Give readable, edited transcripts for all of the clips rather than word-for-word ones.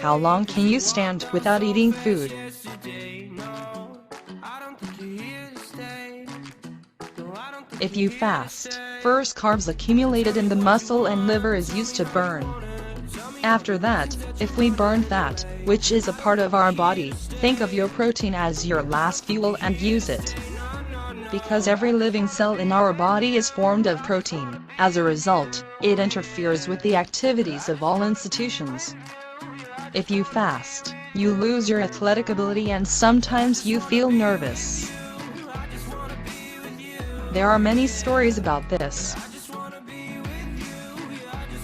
How long can you stand without eating food? If you fast, first carbs accumulated in the muscle and liver is used to burn. After that, if we burn fat, which is a part of our body, think of your protein as your last fuel and use it. Because every living cell in our body is formed of protein, as a result, it interferes with the activities of all institutions. If you fast, you lose your athletic ability and sometimes you feel nervous. There are many stories about this.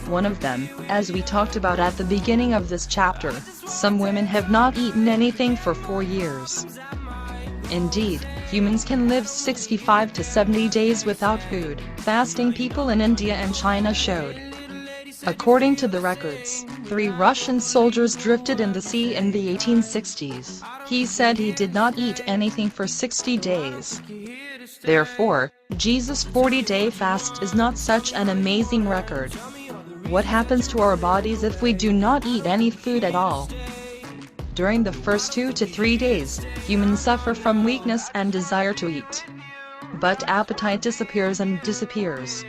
One of them, as we talked about at the beginning of this chapter, some women have not eaten anything for 4 years. Indeed, humans can live 65 to 70 days without food, fasting people in India and China showed. According to the records, 3 Russian soldiers drifted in the sea in the 1860s. He said he did not eat anything for 60 days. Therefore, Jesus' 40-day fast is not such an amazing record. What happens to our bodies if we do not eat any food at all? During the first 2 to 3 days, humans suffer from weakness and desire to eat. But appetite disappears and disappears.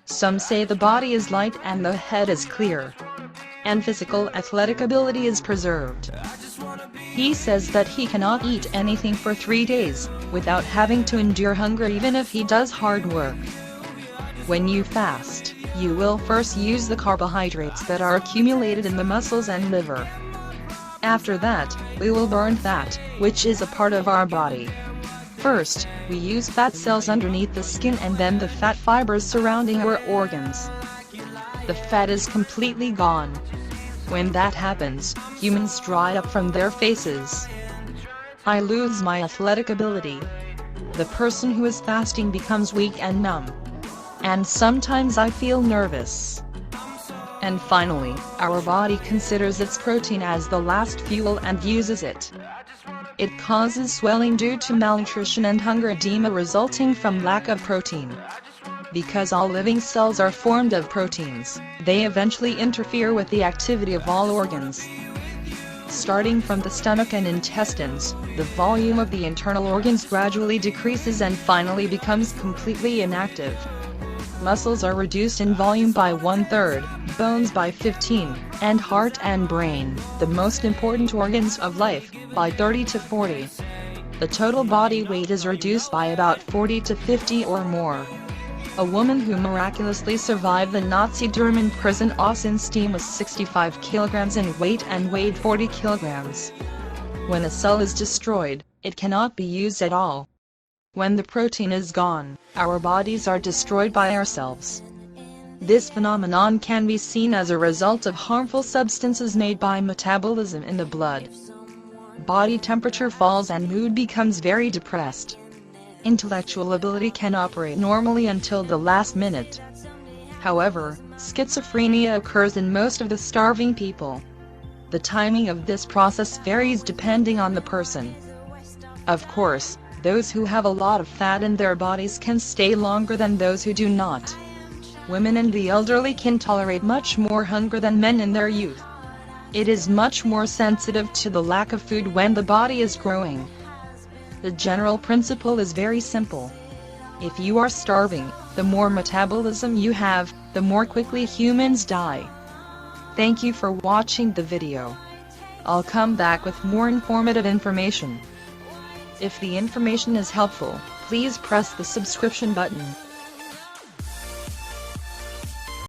Some say the body is light and the head is clear. And physical athletic ability is preserved. He says that he cannot eat anything for 3 days, without having to endure hunger even if he does hard work. When you fast, you will first use the carbohydrates that are accumulated in the muscles and liver. After that, we will burn fat, which is a part of our body. First, we use fat cells underneath the skin and then the fat fibers surrounding our organs. The fat is completely gone. When that happens, humans dry up from their faces. I lose my athletic ability. The person who is fasting becomes weak and numb. And sometimes I feel nervous. And finally, our body considers its protein as the last fuel and uses it. It causes swelling due to malnutrition and hunger edema resulting from lack of protein. Because all living cells are formed of proteins, they eventually interfere with the activity of all organs. Starting from the stomach and intestines, the volume of the internal organs gradually decreases and finally becomes completely inactive. Muscles are reduced in volume by 1/3, bones by 15, and heart and brain, the most important organs of life, by 30 to 40. The total body weight is reduced by about 40 to 50 or more. A woman who miraculously survived the Nazi German prison Auschwitz was 65 kilograms in weight and weighed 40 kilograms. When a cell is destroyed, it cannot be used at all. When the protein is gone, our bodies are destroyed by ourselves. This phenomenon can be seen as a result of harmful substances made by metabolism in the blood. Body temperature falls and mood becomes very depressed. Intellectual ability can operate normally until the last minute. However, schizophrenia occurs in most of the starving people. The timing of this process varies depending on the person. Of course, those who have a lot of fat in their bodies can stay longer than those who do not. Women and the elderly can tolerate much more hunger than men in their youth. It is much more sensitive to the lack of food when the body is growing. The general principle is very simple. If you are starving, the more metabolism you have, the more quickly humans die. Thank you for watching the video. I'll come back with more informative information. If the information is helpful, please press the subscription button.